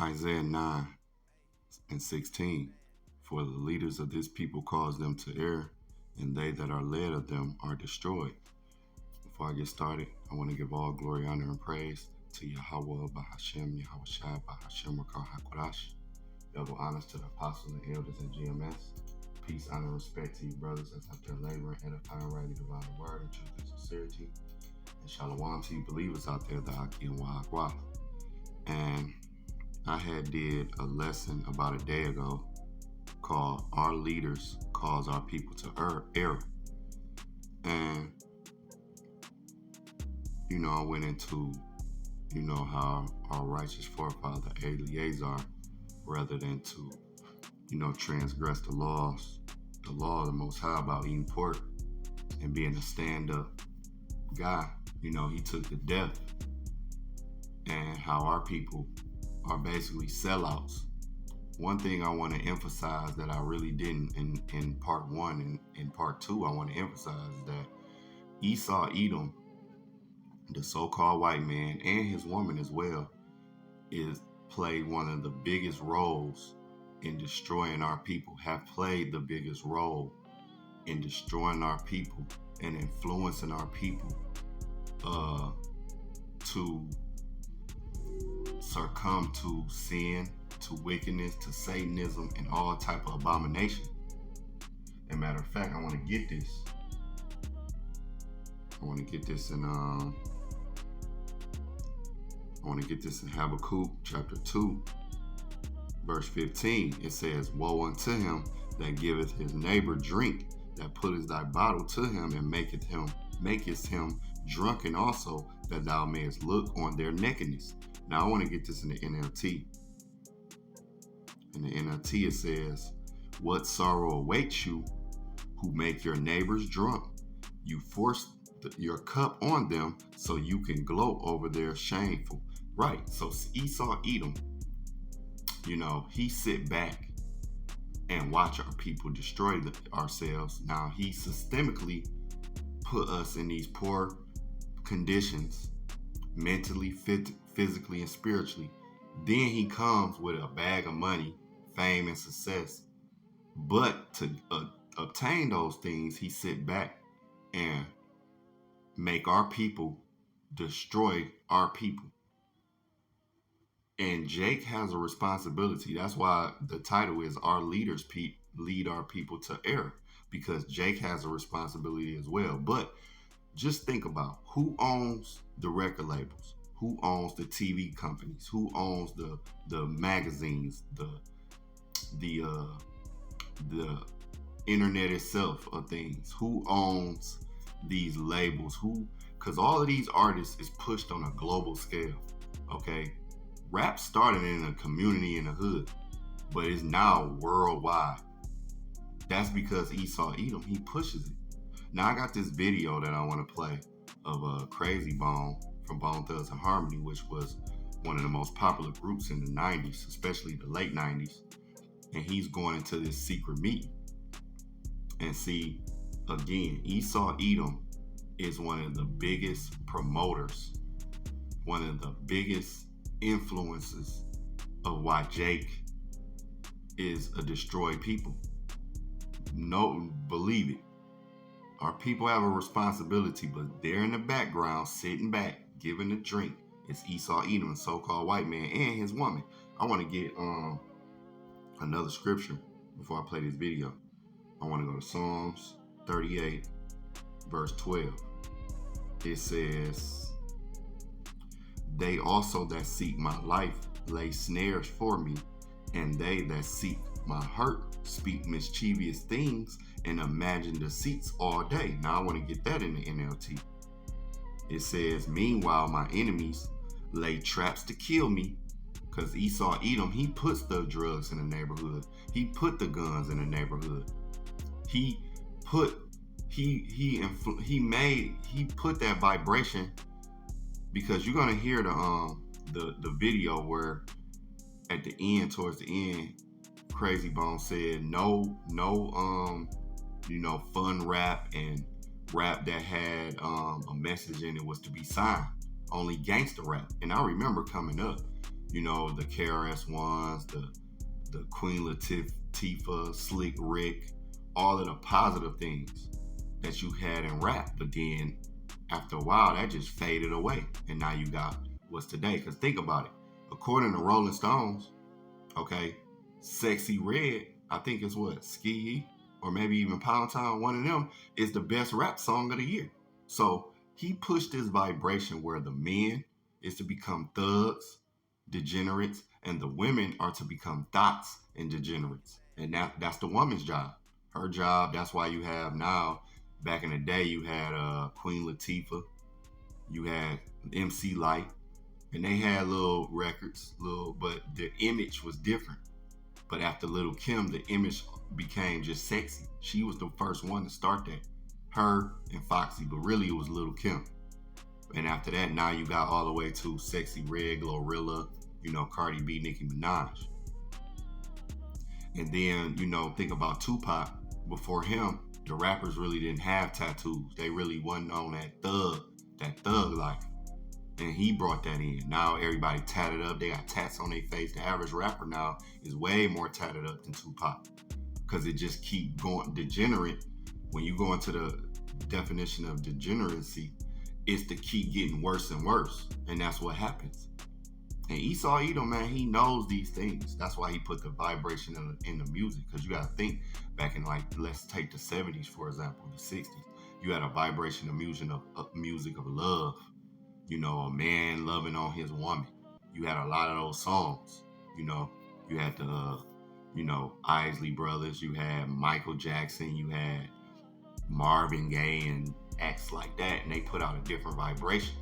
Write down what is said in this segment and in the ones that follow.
Isaiah 9 and 16. For the leaders of this people cause them to err, and they that are led of them are destroyed. Before I get started, I want to give all glory, honor, and praise to Yahweh, Bahashem, Yahweh Shai, Bahashem, Rakah HaKodash. Double honors to the apostles and elders in GMS. Peace, honor, and respect to you, brothers, as out there laboring, edifying, rightly dividing the word in truth and sincerity. And shalom to you believers out there, the Aki and Wahagwa. And I had did a lesson about a day ago called Our Leaders Cause Our People to Err. And, I went into, how our righteous forefather Eleazar, rather than to, transgress the law of the Most High about eating pork and being a stand-up guy, he took the death, and how our people are basically sellouts. One thing I want to emphasize that I really didn't in part one and in part two, I want to emphasize is that Esau Edom, the so-called white man, and his woman as well, played one of the biggest roles in destroying our people, have played the biggest role in destroying our people and influencing our people to succumb to sin, to wickedness, to Satanism, and all type of abomination. As a matter of fact, I want to get this. In Habakkuk chapter 2, verse 15. It says, Woe unto him that giveth his neighbor drink, that putteth thy bottle to him, and maketh him drunken also, that thou mayest look on their nakedness. Now I want to get this in the NLT. In the NLT it says, What sorrow awaits you who make your neighbors drunk? You force your cup on them so you can gloat over their shameful. Right, so Esau Edom, he sit back and watch our people destroy ourselves. Now he systemically put us in these poor conditions, mentally, physically, and spiritually. Then he comes with a bag of money, fame, and success. But to obtain those things, he sit back and make our people destroy our people. And Jake has a responsibility. That's why the title is Our Leaders Lead Our People to Error, because Jake has a responsibility as well. But just think about who owns the record labels, who owns the TV companies, who owns the magazines, the internet itself of things, who owns these labels, because all of these artists is pushed on a global scale. Okay, rap started in a community in the hood, but it's now worldwide. That's because Esau Edom, he pushes it. Now I got this video that I want to play of Crazy Bone from Bone Thugs and Harmony, which was one of the most popular groups in the 90s, especially the late 90s. And he's going into this secret meeting. And see, again, Esau Edom is one of the biggest promoters, one of the biggest influences of why Jake is a destroyed people. No, believe it. Our people have a responsibility, but they're in the background, sitting back, giving a drink. It's Esau Edom, a so-called white man, and his woman. I want to get another scripture before I play this video. I want to go to Psalms 38, verse 12. It says, They also that seek my life lay snares for me, and they that seek my hurt speak mischievous things and imagine deceits all day. Now I want to get that in the NLT. It says, Meanwhile my enemies lay traps to kill me, because Esau Edom, he puts the drugs in the neighborhood. He put the guns in the neighborhood. He put that vibration, because you're gonna hear the video where at the end, towards the end, Crazy Bone said no fun rap and rap that had a message in it was to be signed. Only gangster rap. And I remember coming up, You know, the KRS-Ones, the Queen Latifah, Slick Rick, all of the positive things that you had in rap. But then after a while, that just faded away. And now you got what's today. Because think about it. According to Rolling Stones, okay, Sexy Red, I think it's what, Ski or maybe even Pound Town, one of them, is the best rap song of the year. So he pushed this vibration where the men is to become thugs, degenerates, and the women are to become thoughts and degenerates. And that's the woman's job. Her job, that's why you have now, back in the day, you had Queen Latifah, you had MC Lyte, and they had little records, but the image was different. But after Lil' Kim, the image became just sexy. She was the first one to start that. Her and Foxy, but really it was Lil' Kim. And after that, now you got all the way to Sexy Red, Glorilla, you know, Cardi B, Nicki Minaj. And then, you know, think about Tupac. Before him, the rappers really didn't have tattoos. They really wasn't on that thug life. And he brought that in. Now everybody tatted up. They got tats on their face. The average rapper now is way more tatted up than Tupac. Because it just keep going degenerate. When you go into the definition of degeneracy, it's to keep getting worse and worse. And that's what happens. And Esau Edom, man, he knows these things. That's why he put the vibration in the music. Because you got to think back in, like, let's take the 70s, for example, the 60s. You had a vibration of music of love. You know, a man loving on his woman. You had a lot of those songs. You know, you had the, Isley Brothers. You had Michael Jackson. You had Marvin Gaye and acts like that. And they put out a different vibration.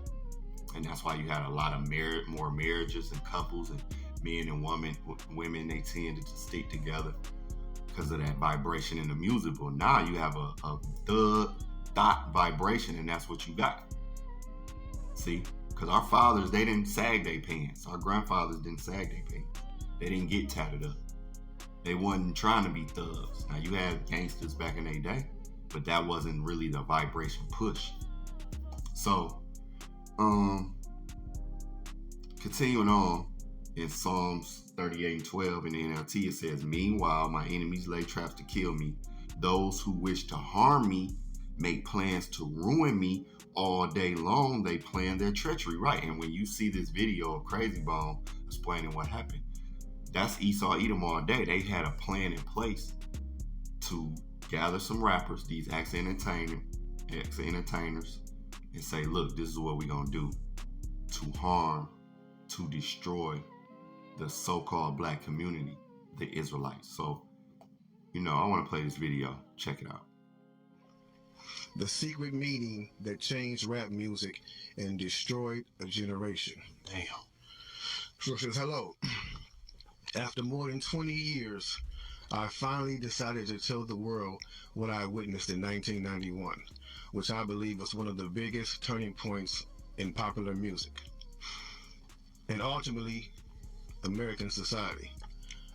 And that's why you had a lot of more marriages and couples and men and women, they tended to stick together because of that vibration in the music. But now you have a thought vibration, and that's what you got. See? Because our fathers, they didn't sag their pants. Our grandfathers didn't sag their pants. They didn't get tatted up. They wasn't trying to be thugs. Now, you had gangsters back in their day, but that wasn't really the vibration push. So, continuing on in Psalms 38:12 in the NLT, it says, "Meanwhile, my enemies lay traps to kill me. Those who wish to harm me make plans to ruin me. All day long, they plan their treachery." Right. And when you see this video of Krayzie Bone explaining what happened, that's Esau Edom all day. They had a plan in place to gather some rappers, these ex-entertainers, and say, look, this is what we're going to do to harm, to destroy the so-called black community, the Israelites. So, I want to play this video. Check it out. The secret meeting that changed rap music and destroyed a generation. Damn. So it says, hello. After more than 20 years, I finally decided to tell the world what I witnessed in 1991, which I believe was one of the biggest turning points in popular music, and ultimately American society.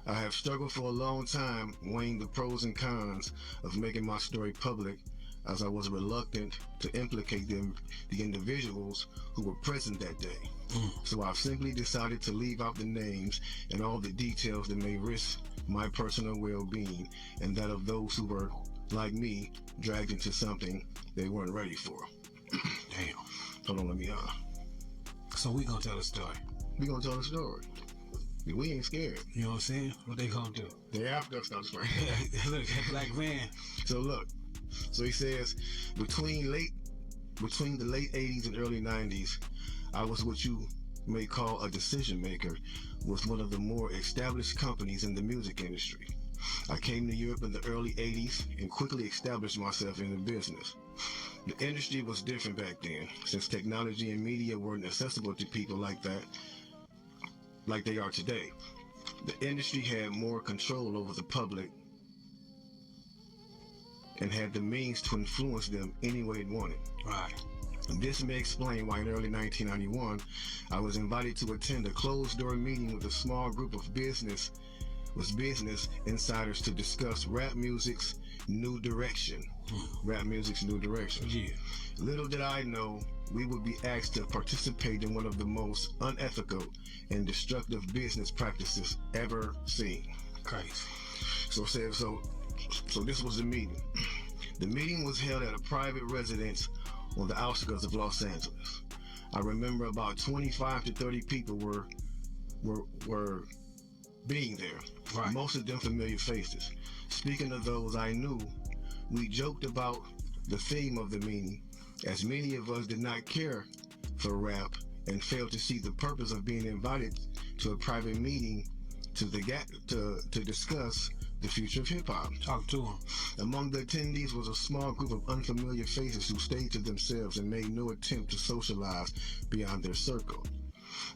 I have struggled for a long time weighing the pros and cons of making my story public, as I was reluctant to implicate the individuals who were present that day. So I've simply decided to leave out the names and all the details that may risk my personal well-being and that of those who were, like me, dragged into something they weren't ready for. Damn. Hold on, let me So we gonna tell the story. We gonna tell the story. We ain't scared. You know what I'm saying? What they gonna do? They after us, not afraid. Look, that black man. So look. So he says, between the late 80s and early 90s, I was what you may call a decision maker with one of the more established companies in the music industry. I came to Europe in the early 80s and quickly established myself in the business. The industry was different back then, since technology and media weren't accessible to people like that, like they are today. The industry had more control over the public and had the means to influence them any way it wanted. Right. And this may explain why in early 1991, I was invited to attend a closed-door meeting with a small group of business insiders to discuss rap music's new direction. Rap music's new direction. Yeah. Little did I know we would be asked to participate in one of the most unethical and destructive business practices ever seen. Crazy. So this was the meeting. The meeting was held at a private residence on the outskirts of Los Angeles. I remember about 25 to 30 people were being there. Right. Most of them familiar faces. Speaking of those I knew, we joked about the theme of the meeting, as many of us did not care for rap and failed to see the purpose of being invited to a private meeting to discuss the future of hip-hop. Talk to him. Among the attendees was a small group of unfamiliar faces who stayed to themselves and made no attempt to socialize beyond their circle.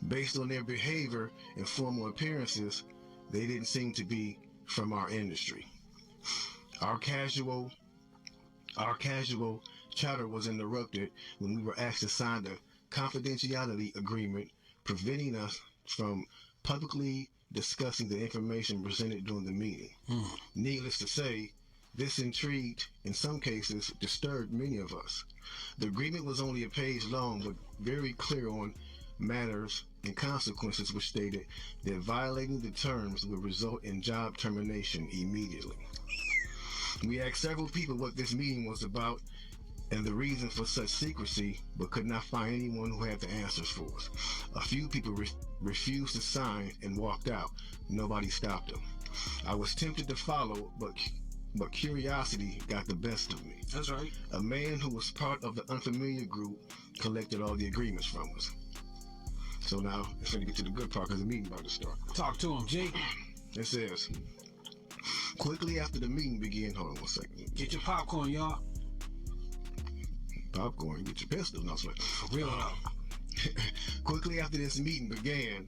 Based on their behavior and formal appearances, they didn't seem to be from our industry. Our casual chatter was interrupted when we were asked to sign a confidentiality agreement preventing us from publicly discussing the information presented during the meeting. Needless to say, this intrigued, in some cases, disturbed many of us. The agreement was only a page long, but very clear on matters and consequences, which stated that violating the terms would result in job termination immediately. We asked several people what this meeting was about and the reason for such secrecy, but could not find anyone who had the answers for us. A few people refused to sign and walked out. Nobody stopped them. I was tempted to follow, but curiosity got the best of me. That's right. A man who was part of the unfamiliar group collected all the agreements from us. So now it's going to get to the good part because the meeting about to start. Talk to him, G. It says, quickly after the meeting began, hold on 1 second. Get your popcorn, y'all. Popcorn, get your pistol. No, For real though. Quickly after this meeting began,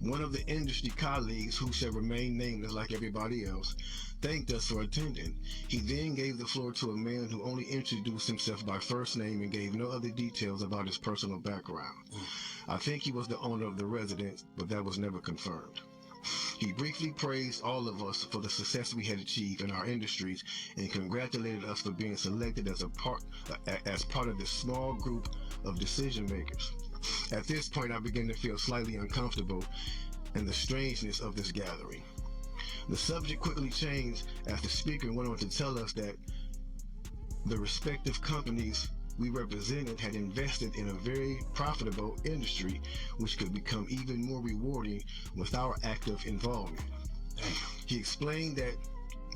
one of the industry colleagues, who shall remain nameless like everybody else, thanked us for attending. He then gave the floor to a man who only introduced himself by first name and gave no other details about his personal background. I think he was the owner of the residence, but that was never confirmed. He briefly praised all of us for the success we had achieved in our industries and congratulated us for being selected as part of this small group of decision makers. At this point, I began to feel slightly uncomfortable in the strangeness of this gathering. The subject quickly changed as the speaker went on to tell us that the respective companies we represented had invested in a very profitable industry, which could become even more rewarding with our active involvement. He explained that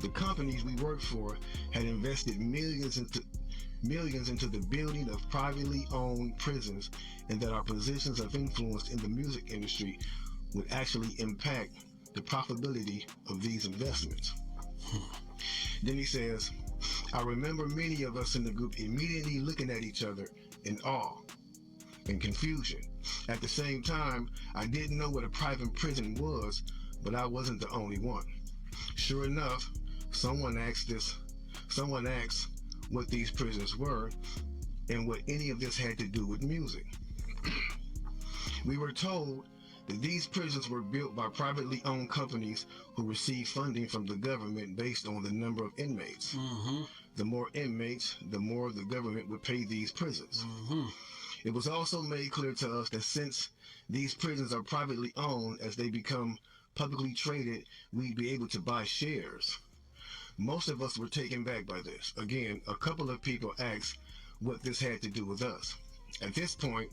the companies we worked for had invested millions into the building of privately owned prisons, and that our positions of influence in the music industry would actually impact the profitability of these investments. Then he says, I remember many of us in the group immediately looking at each other in awe and confusion. At the same time, I didn't know what a private prison was, but I wasn't the only one. Sure enough, someone asked what these prisons were and what any of this had to do with music. We were told that these prisons were built by privately owned companies who received funding from the government based on the number of inmates. The more inmates, the more the government would pay these prisons. It was also made clear to us that since these prisons are privately owned, as they become publicly traded, we'd be able to buy shares. Most of us were taken back by this. Again, a couple of people asked what this had to do with us. At this point,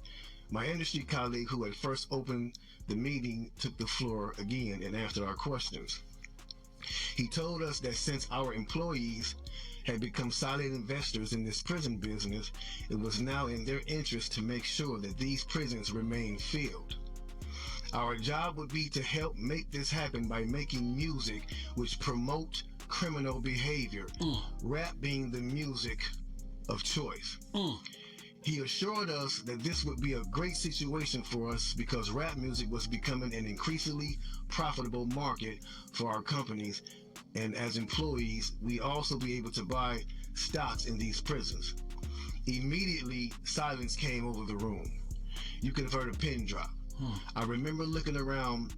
my industry colleague who had first opened the meeting took the floor again and answered our questions. He told us that since our employees had become silent investors in this prison business, it was now in their interest to make sure that these prisons remain filled. Our job would be to help make this happen by making music which promote criminal behavior, rap being the music of choice. He assured us that this would be a great situation for us because rap music was becoming an increasingly profitable market for our companies, and as employees, we'd also be able to buy stocks in these prisons. Immediately, silence came over the room. You could have heard a pin drop. I remember looking around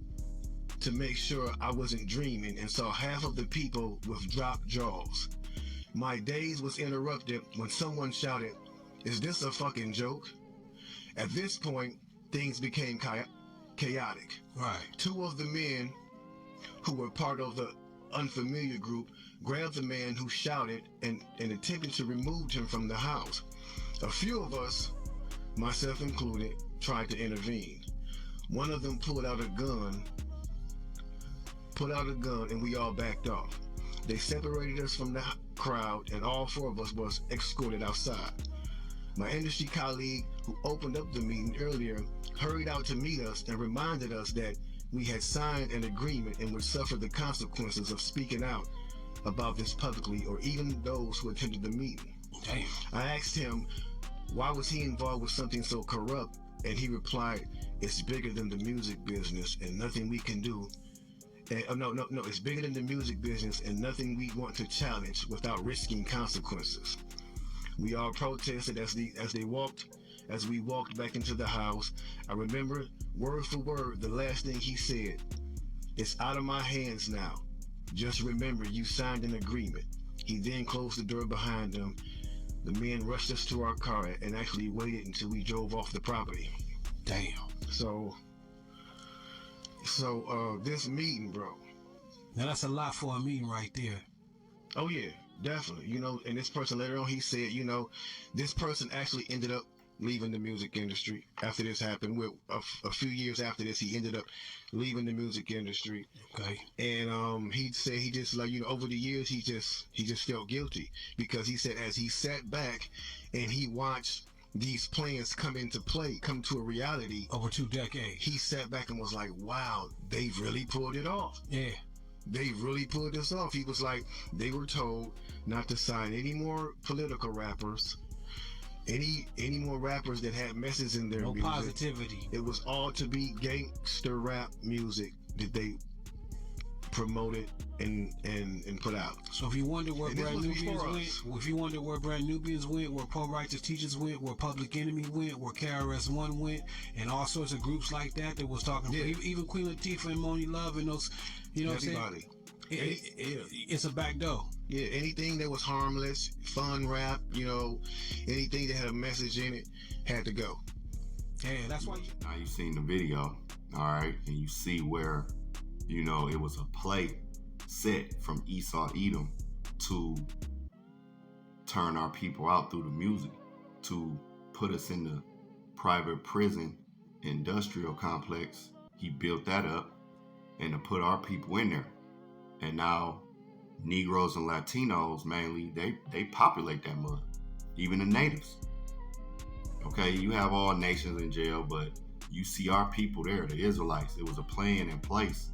to make sure I wasn't dreaming and saw half of the people with dropped jaws. My daze was interrupted when someone shouted, "Is this a fucking joke?" At this point, things became chaotic. Right. Two of the men who were part of the unfamiliar group grabbed the man who shouted and attempted to remove him from the house. A few of us, myself included, tried to intervene. One of them pulled out a gun, and we all backed off. They separated us from the crowd, and all four of us was escorted outside. My industry colleague, who opened up the meeting earlier, hurried out to meet us and reminded us that we had signed an agreement and would suffer the consequences of speaking out about this publicly, or even those who attended the meeting. Damn. I asked him why was he involved with something so corrupt, and he replied, "It's bigger than the music business and nothing we can do. No, it's bigger than the music business and nothing we want to challenge without risking consequences." We all protested as we walked back into the house. I remember word for word the last thing he said. "It's out of my hands now. Just remember you signed an agreement." He then closed the door behind him. The men rushed us to our car and actually waited until we drove off the property. Damn. So this meeting, bro. Now that's a lot for a meeting right there. Oh yeah, definitely. And this person later on, he said, this person actually ended up leaving the music industry after this happened. A few years after this, he ended up leaving the music industry. Okay. And he said he just over the years he just felt guilty, because he said as he sat back and he watched these plans come to a reality Over 2 decades. he sat back and was like, wow, they really pulled it off. Yeah. They really pulled this off. He was like, they were told not to sign any more political rappers, any more rappers that had messages in their No music. positivity. It was all to be gangster rap music that they promoted and put out. So if you wonder where And this Brand was Nubians before went, us. if you wonder where Brand Nubians went, where Pro Righteous Teachers went, where Public Enemy went, where KRS-One went, and all sorts of groups like that was talking, Yeah. even Queen Latifah and Moni Love and those, you know what I'm saying? Everybody. It's a back door. Yeah, anything that was harmless, fun rap, anything that had a message in it had to go. Yeah, that's why. Now you seen the video, all right, and you see where, it was a play set from Esau Edom to turn our people out through the music, to put us in the private prison industrial complex. He built that up, and to put our people in there. And now Negroes and Latinos mainly, they populate that mud, even the natives. Okay, you have all nations in jail, but you see our people there, the Israelites. It was a plan in place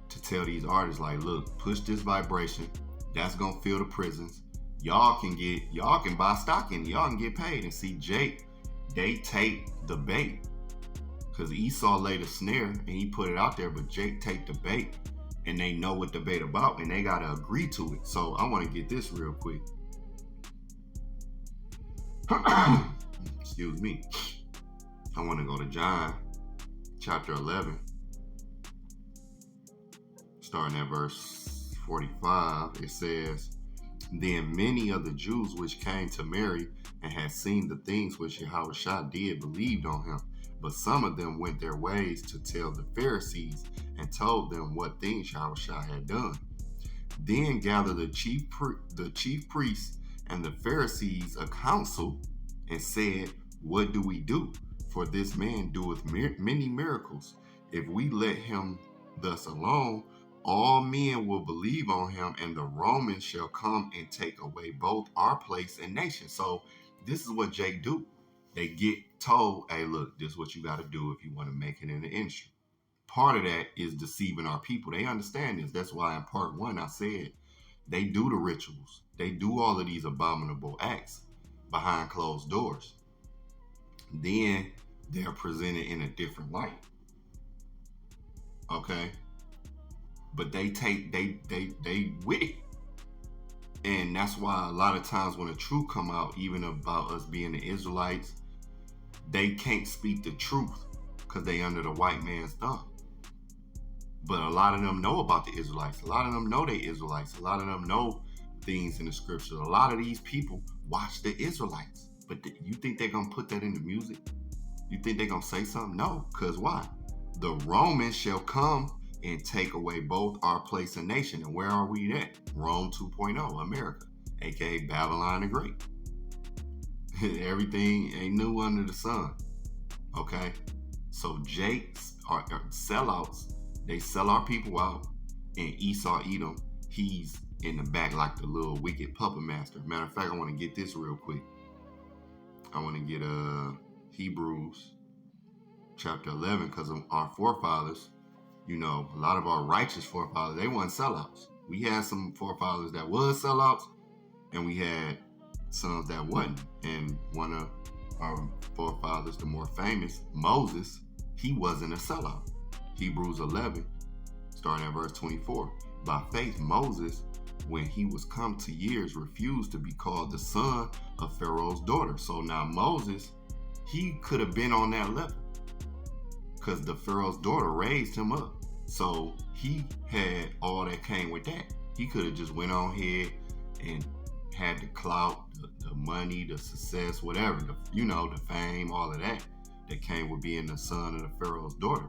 to tell these artists, like, look, push this vibration. That's gonna fill the prisons. Y'all can buy stock in it. Y'all can get paid. And see, Jake, they take the bait, because Esau laid a snare and he put it out there, but Jake take the bait, and they know what the bait about, and they gotta agree to it. So I want to get this real quick. Excuse me. I want to go to John chapter 11, starting at verse 45. It says, "Then many of the Jews which came to Mary and had seen the things which Yahushua did believed on him. But some of them went their ways to tell the Pharisees and told them what things Yahushua had done. Then gathered the chief priests and the Pharisees a council and said, What do we do? For this man doeth many miracles. If we let him thus alone, all men will believe on him, and the Romans shall come and take away both our place and nation." So this is what Jake do. They get told, hey, look, this is what you got to do if you want to make it in the industry. Part of that is deceiving our people. They understand this. That's why in part 1 I said they do the rituals. They do all of these abominable acts behind closed doors. Then they're presented in a different light. Okay? But they with it. And that's why a lot of times when the truth come out, even about us being the Israelites, they can't speak the truth because they under the white man's thumb. But a lot of them know about the Israelites. A lot of them know they Israelites. A lot of them know things in the scriptures. A lot of these people watch the Israelites. But you think they're going to put that in the music? You think they're going to say something? No, because why? The Romans shall come and take away both our place and nation. And where are we at? Rome 2.0, America, aka Babylon the Great. Everything ain't new under the sun. Okay? So Jake's are sellouts. They sell our people out. And Esau Edom, he's in the back like the little wicked puppet master. Matter of fact, I want to get this real quick. I want to get Hebrews chapter 11, because of our forefathers. You know, a lot of our righteous forefathers, they weren't sellouts. We had some forefathers that was sellouts, and we had some that wasn't. And one of our forefathers, the more famous, Moses, he wasn't a sellout. Hebrews 11, starting at verse 24. By faith, Moses, when he was come to years, refused to be called the son of Pharaoh's daughter. So now Moses, he could have been on that level, because the Pharaoh's daughter raised him up. So he had all that came with that. He could have just went on ahead and had the clout, the money, the success, whatever, the fame, all of that came with being the son of the Pharaoh's daughter.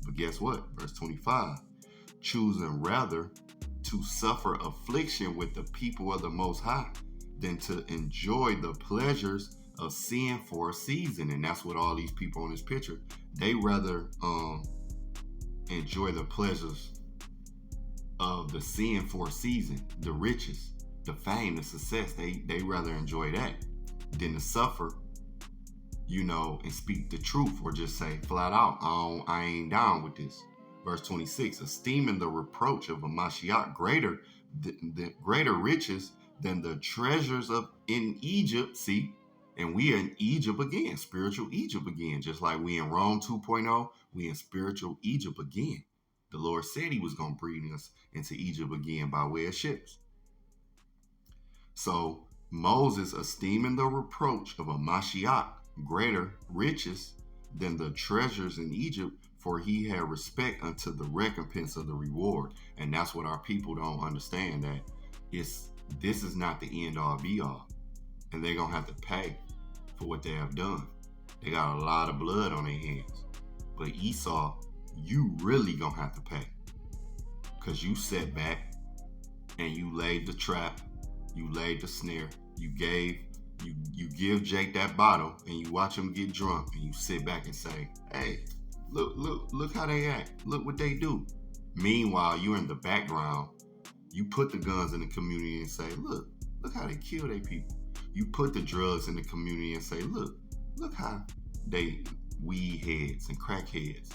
But guess what? Verse 25, choosing rather to suffer affliction with the people of the Most High than to enjoy the pleasures of sin for a season. And that's what all these people on this picture, they rather enjoy the pleasures of the sin for a season, the riches, the fame, the success. They rather enjoy that than to suffer, and speak the truth, or just say flat out, I ain't down with this. Verse 26, esteeming the reproach of a Mashiach greater riches than the treasures in Egypt. See, and we are in Egypt again, spiritual Egypt again, just like we in Rome 2.0, we in spiritual Egypt again. The Lord said he was going to bring us into Egypt again by way of ships. So Moses, esteeming the reproach of a Mashiach greater riches than the treasures in Egypt, for he had respect unto the recompense of the reward. And that's what our people don't understand, that this is not the end all be all. And they're going to have to pay for what they have done. They got a lot of blood on their hands. But Esau, you really going to have to pay. Because you sat back and you laid the trap, you laid the snare, you give Jake that bottle and you watch him get drunk and you sit back and say, hey, look how they act. Look what they do. Meanwhile, you're in the background. You put the guns in the community and say, look how they kill their people. You put the drugs in the community and say, look how they weed heads and crack heads.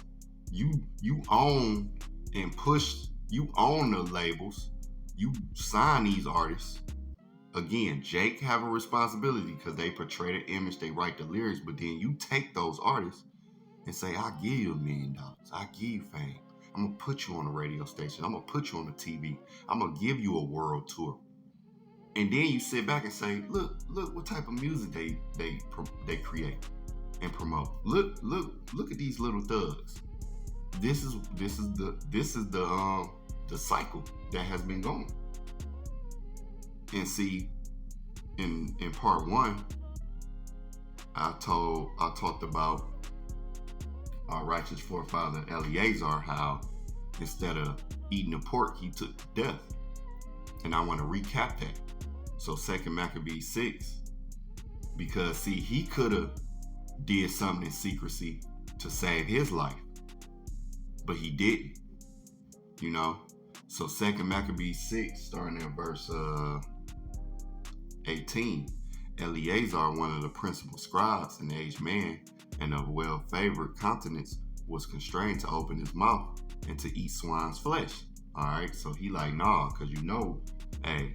You own and push, you own the labels. You sign these artists. Again, Jake have a responsibility because they portray the image, they write the lyrics, but then you take those artists and say, I'll give you $1 million. I'll give you fame. I'm going to put you on a radio station. I'm going to put you on the TV. I'm going to give you a world tour. And then you sit back and say, look what type of music they create and promote. Look at these little thugs. This is the cycle that has been going. And see, in part 1, I talked about our righteous forefather Eleazar, how instead of eating the pork, he took death. And I want to recap that. So 2 Maccabees 6, because see, he could have did something in secrecy to save his life, but he didn't, So 2 Maccabees 6, starting at verse 18, Eleazar, one of the principal scribes, an aged man and of well-favored countenance, was constrained to open his mouth and to eat swine's flesh. All right, so he like, nah, because hey,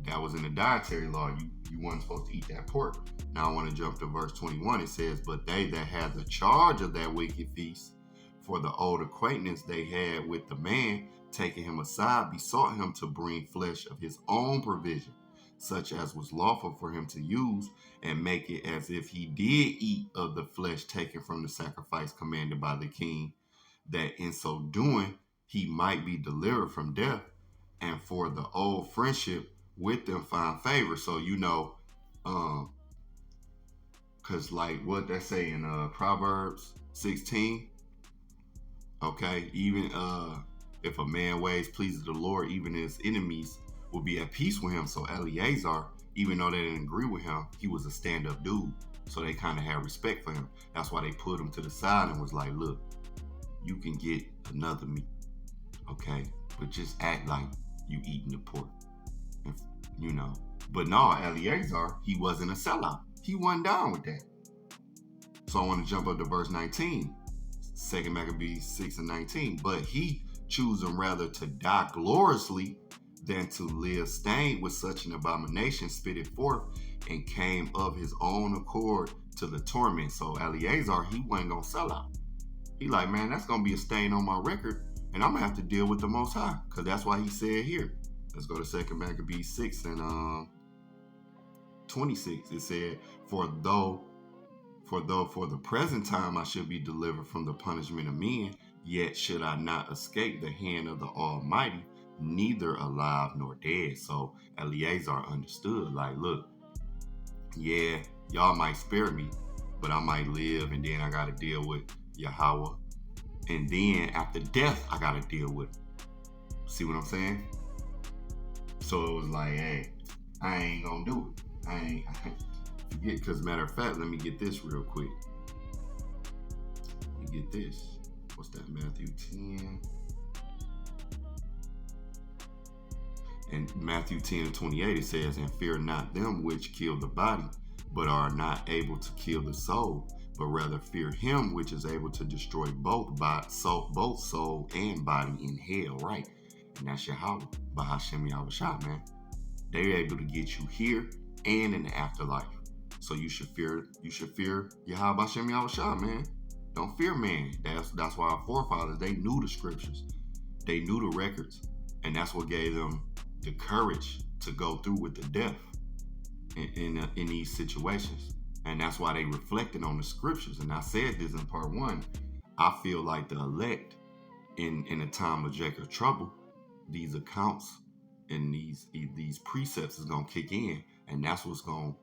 that was in the dietary law. You weren't supposed to eat that pork. Now I want to jump to verse 21. It says, but they that had the charge of that wicked feast, for the old acquaintance they had with the man, taking him aside, besought him to bring flesh of his own provision, such as was lawful for him to use, and make it as if he did eat of the flesh taken from the sacrifice commanded by the king, that in so doing he might be delivered from death, and for the old friendship with them find favor. So, Cause like what they say in Proverbs 16, okay, even if a man ways pleases the Lord, even his enemies will be at peace with him. So Eleazar, even though they didn't agree with him, he was a stand-up dude. So they kind of had respect for him. That's why they put him to the side and was like, look, you can get another meat, okay? But just act like you eating the pork, you know. But no, Eleazar, he wasn't a sellout. He wasn't down with that. So I want to jump up to verse 19. 2 Maccabees 6:19. But he choosing rather to die gloriously than to live stained with such an abomination, spit it forth, and came of his own accord to the torment. So Eleazar, he wasn't going to sell out. He like, man, that's going to be a stain on my record, and I'm going to have to deal with the Most High, because that's why he said here. Let's go to 2 Maccabees 6 and 26. It said, For the present time I should be delivered from the punishment of men, yet should I not escape the hand of the Almighty, neither alive nor dead. So Eleazar understood, like, look, yeah, y'all might spare me, but I might live, and then I got to deal with Yahweh. And then after death, I got to deal with him. See what I'm saying? So it was like, hey, I ain't going to do it. I ain't forget, because matter of fact, let me get this real quick. Let me get this. What's that, Matthew 10? In Matthew 10:28, it says, And fear not them which kill the body, but are not able to kill the soul, but rather fear him which is able to destroy both soul and body in hell, right? And that's Yahweh, Bahashem Yahushua, man. They're able to get you here and in the afterlife. So you should fear Yahweh Bahashem Yahushua, man. Don't fear man. That's why our forefathers, they knew the scriptures. They knew the records. And that's what gave them the courage to go through with the death in these situations. And that's why they reflected on the scriptures. And I said this in part 1. I feel like the elect in a time of Jacob trouble, these accounts and these precepts is going to kick in. And that's what's going to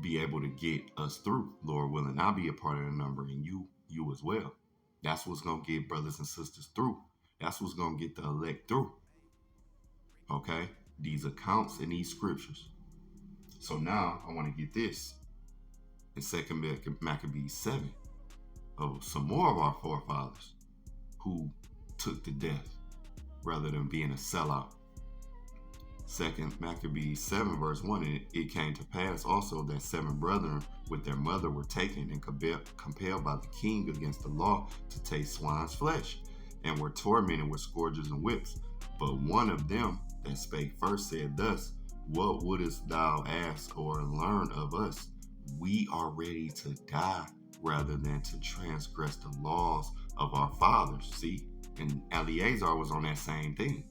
be able to get us through, Lord willing. I'll be a part of the number, and you as well. That's what's going to get brothers and sisters through. That's what's going to get the elect through. Okay? These accounts and these scriptures. So now I want to get this in 2 Maccabees 7 of some more of our forefathers who took to death rather than being a sellout. 2 Maccabees 7 verse 1, and it came to pass also that 7 brethren with their mother were taken and compelled by the king against the law to taste swine's flesh, and were tormented with scourges and whips. But one of them that spake first said thus, What wouldest thou ask or learn of us? We are ready to die rather than to transgress the laws of our fathers. See, and Eleazar was on that same thing.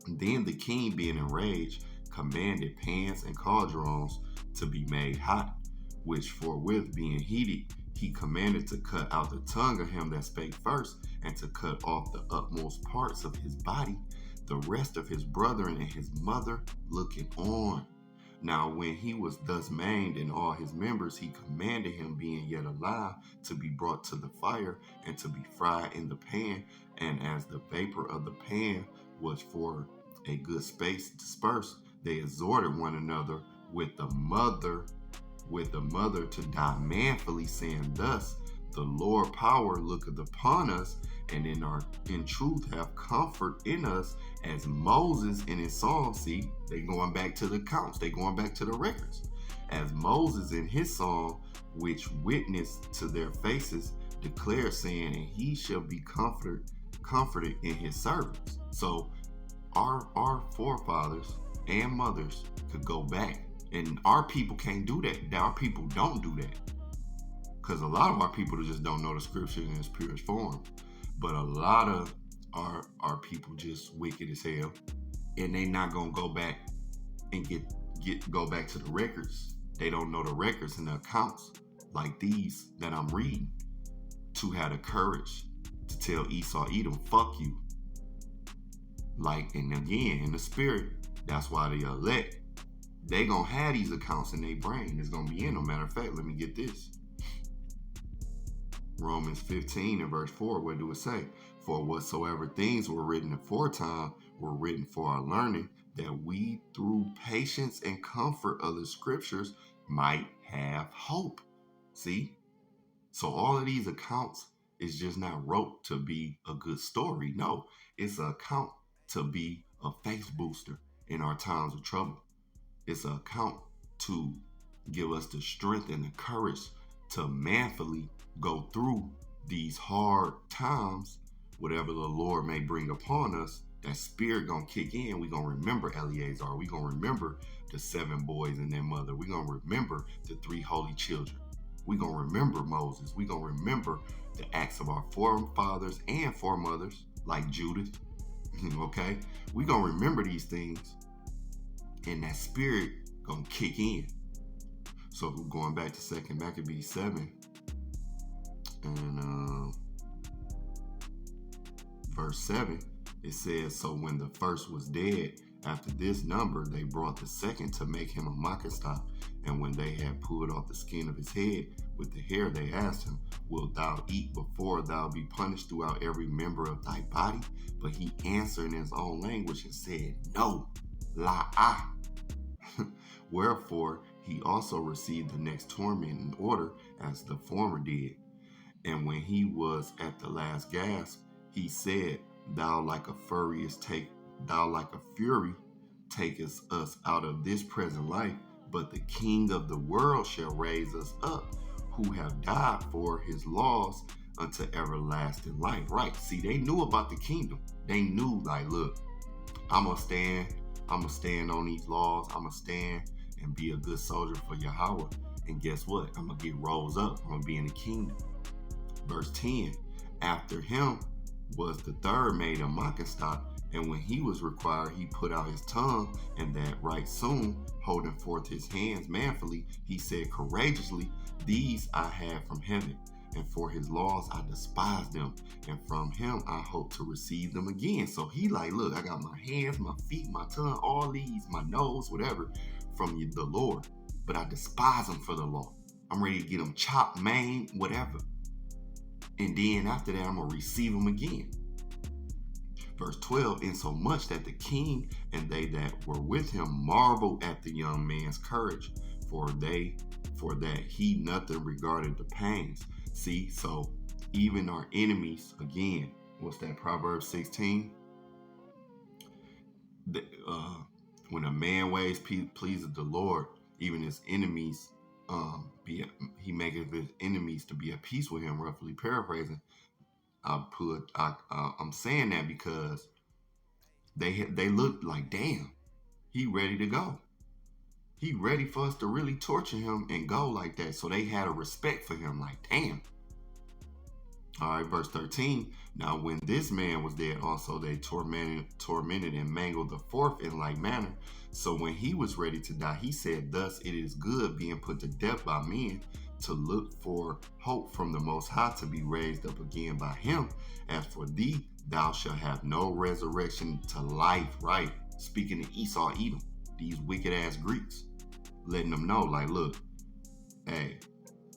Then the king, being enraged, commanded pans and cauldrons to be made hot, which forthwith being heated, he commanded to cut out the tongue of him that spake first, and to cut off the utmost parts of his body, the rest of his brethren and his mother looking on. Now when he was thus maimed in all his members, he commanded him, being yet alive, to be brought to the fire, and to be fried in the pan. And as the vapor of the pan was for a good space dispersed, they exhorted one another with the mother to die manfully, saying thus, The Lord power looketh upon us, and in truth have comfort in us, as Moses in his song. See, they going back to the accounts, they going back to the records. As Moses in his song, which witnessed to their faces, declared, saying, And he shall be comforted in his servants. So our forefathers and mothers could go back, and our people can't do that. Our people don't do that, because a lot of our people just don't know the scripture in its purest form. But a lot of our people just wicked as hell, and they not gonna go back and go back to the records. They don't know the records and the accounts like these that I'm reading to have the courage to tell Esau, Edom, fuck you. Like, and again, in the spirit, that's why the elect, they gonna have these accounts in their brain. It's gonna be in them. Matter of fact, let me get this. Romans 15 and verse 4, what do it say? For whatsoever things were written aforetime were written for our learning, that we through patience and comfort of the scriptures might have hope. See? So all of these accounts is just not wrote to be a good story. No, it's an account to be a faith booster in our times of trouble. It's an account to give us the strength and the courage to manfully go through these hard times, whatever the Lord may bring upon us. That spirit gonna kick in. We gonna remember Eleazar. We gonna remember the 7 boys and their mother. We gonna remember the 3 holy children. We gonna remember Moses. We gonna remember the acts of our forefathers and foremothers, like Judith. Okay, we gonna remember these things, and that spirit gonna kick in. So going back to 2 Maccabees 7 and verse 7, it says, so when the first was dead, after this number, they brought the second to make him a mocking stock. And when they had pulled off the skin of his head with the hair, they asked him, wilt thou eat before thou be punished throughout every member of thy body? But he answered in his own language and said, no, la'ah. Wherefore he also received the next torment in order as the former did. And when he was at the last gasp, he said, thou like a fury takest us out of this present life, but the King of the world shall raise us up, who have died for his laws unto everlasting life. Right. See, they knew about the kingdom. They knew, like, look, I'm gonna stand on these laws. I'm gonna stand and be a good soldier for Yahweh. And guess what? I'm gonna get rose up. I'm gonna be in the kingdom. Verse 10, after him was the third made a mocking stock, and when he was required, he put out his tongue, and that right soon, holding forth his hands manfully, he said courageously, these I had from heaven, and for his laws I despised them, and from him I hope to receive them again. So he like, look, I got my hands, my feet, my tongue, all these, my nose, whatever, from the Lord, but I despise them for the law. I'm ready to get them chopped, maimed, whatever. And then after that, I'm going to receive them again. Verse 12, insomuch that the king and they that were with him marveled at the young man's courage, for that he nothing regarded the pains. See, so even our enemies, again, what's that, Proverbs 16? When a man ways pleases the Lord, even his enemies, he maketh his enemies to be at peace with him, roughly paraphrasing. I'm saying that because they looked like, damn, he ready to go. He ready for us to really torture him and go like that. So they had a respect for him, like, damn. All right, verse 13. Now when this man was dead also, they tormented and mangled the fourth in like manner. So when he was ready to die, he said, thus it is good being put to death by men, to look for hope from the Most High to be raised up again by him. As for thee, thou shalt have no resurrection to life. Right? Speaking to Esau, Edom, these wicked ass Greeks, letting them know, like, look, hey,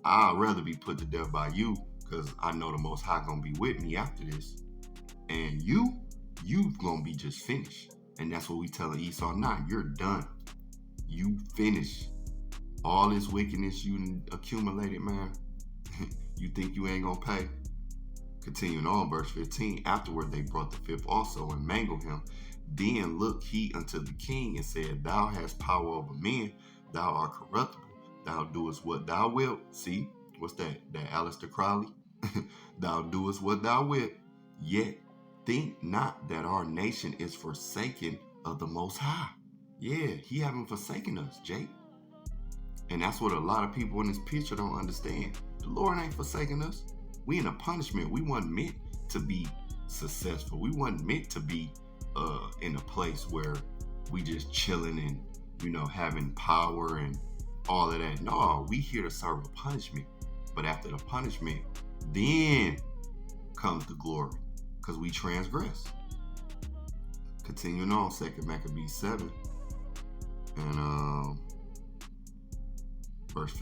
I'd rather be put to death by you, because I know the Most High gonna be with me after this. And you gonna be just finished. And that's what we telling Esau, nah, you're done. You finished. All this wickedness you accumulated, man, you think you ain't gonna pay? Continuing on, verse 15, afterward they brought the fifth also and mangled him. Then looked he unto the king and said, thou hast power over men, thou art corruptible, thou doest what thou wilt. See, what's that? That Aleister Crowley? Thou doest what thou wilt, yet think not that our nation is forsaken of the Most High. Yeah, he haven't forsaken us, Jake. And that's what a lot of people in this picture don't understand. The Lord ain't forsaken us. We in a punishment. We wasn't meant to be successful. We wasn't meant to be in a place where we just chilling and, you know, having power and all of that. No, we here to serve a punishment. But after the punishment, then comes the glory, because we transgress. Continuing on, 2 Maccabees 7 And verse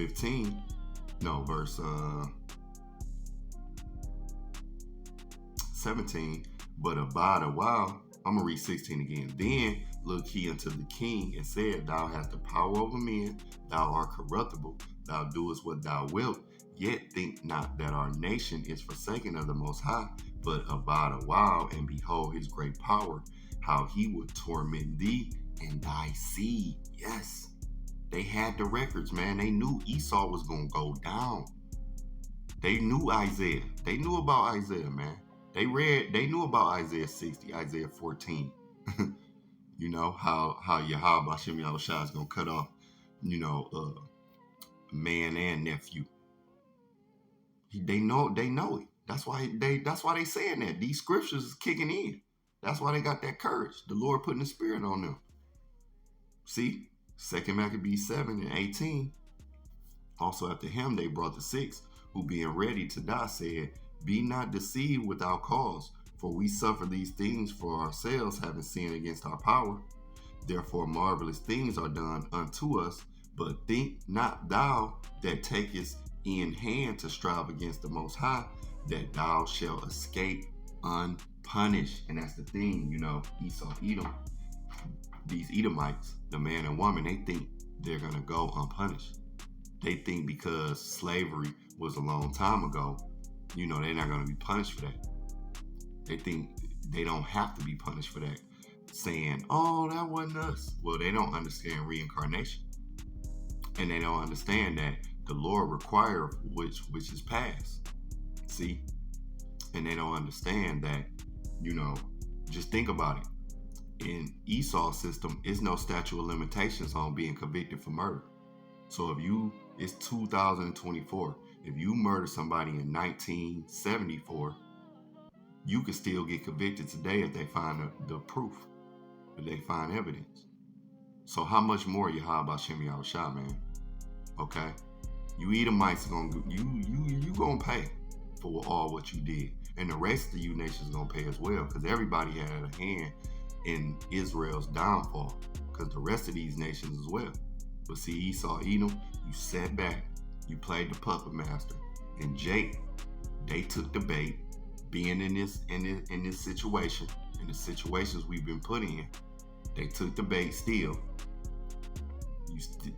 17, but abide a while. I'm going to read 16 again. Then looked he unto the king and said, Thou hast the power over men, thou art corruptible, thou doest what thou wilt, yet think not that our nation is forsaken of the Most High, but abide a while, and behold his great power, how he would torment thee and thy seed. Yes, they had the records, man. They knew Esau was going to go down. They knew Isaiah. They knew about Isaiah, man. They knew about Isaiah 60, Isaiah 14. You know, how Yahweh Hashem Yahushua is going to cut off, man and nephew. They know it. That's why they saying that. These scriptures is kicking in. That's why they got that courage. The Lord putting the spirit on them. See, 2 Maccabees 7:18. Also after him they brought the 6, who being ready to die said, Be not deceived without cause, for we suffer these things for ourselves, having sinned against our power. Therefore marvelous things are done unto us, but think not thou that takest in hand to strive against the Most High, that thou shalt escape unpunished. And that's the thing, Esau, Edom, these Edomites, the man and woman, they think they're going to go unpunished. They think because slavery was a long time ago, they're not going to be punished for that. They think they don't have to be punished for that, saying, oh, that wasn't us. Well, they don't understand reincarnation. And they don't understand that the Lord requires which is past. See? And they don't understand that, just think about it. In Esau's system, is no statute of limitations on being convicted for murder. So it's 2024. If you murder somebody in 1974, you can still get convicted today if they find the proof, if they find evidence. So how much more Yahweh Hashem Yahushua, man? Okay? You Edomites gonna pay for all what you did. And the rest of you nations gonna pay as well, because everybody had a hand in Israel's downfall, because the rest of these nations as well. But see, Esau, Edom, you sat back, you played the puppet master, and Jake, they took the bait, being in this situation, in the situations we've been put in. They took the bait still.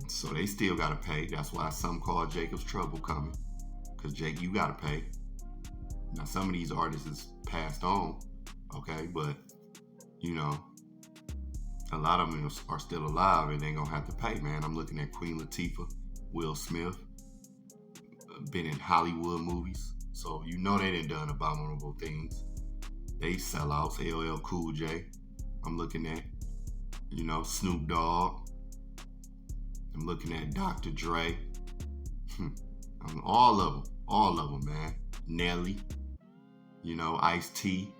So they still gotta pay. That's why some call Jacob's trouble coming, because Jake, you gotta pay. Now some of these artists is passed on, okay, but a lot of them are still alive and they gonna have to pay, man. I'm looking at Queen Latifah, Will Smith, been in Hollywood movies, so they done abominable things. They sellouts. LL Cool J. I'm looking at, Snoop Dogg. I'm looking at Dr. Dre. All of them, man. Nelly, Ice-T.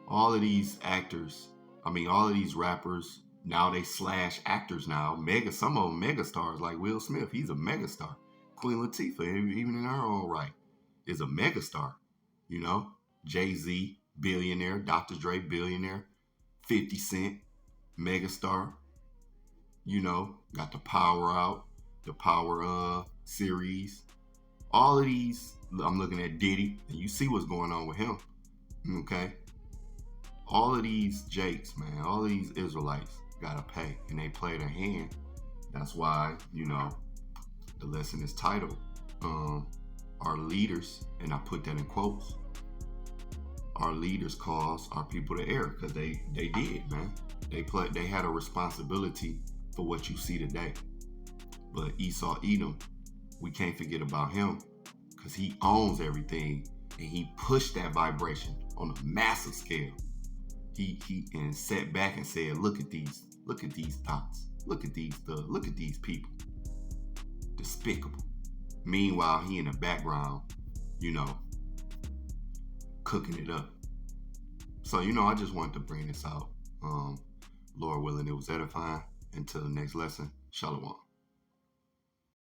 All of these actors, all of these rappers, now they slash actors now. Some of them mega stars, like Will Smith. He's a mega star. Queen Latifah, even in her own right, is a mega star. Jay-Z, billionaire. Dr. Dre, billionaire. 50 Cent, mega star. Got the Power out, the Power series. All of these, I'm looking at Diddy, and you see what's going on with him. Okay? All of these Jakes, man, all of these Israelites gotta pay, and they play their hand. That's why, the lesson is titled, our leaders, and I put that in quotes, our leaders cause our people to err, because they did, man. They had a responsibility for what you see today. But Esau, Edom, we can't forget about him, because he owns everything, and he pushed that vibration on a massive scale. He and sat back and said, look at these thoughts, look at these people, despicable. Meanwhile, he in the background, cooking it up. So I just wanted to bring this out. Lord willing, it was edifying. Until the next lesson, Shalom.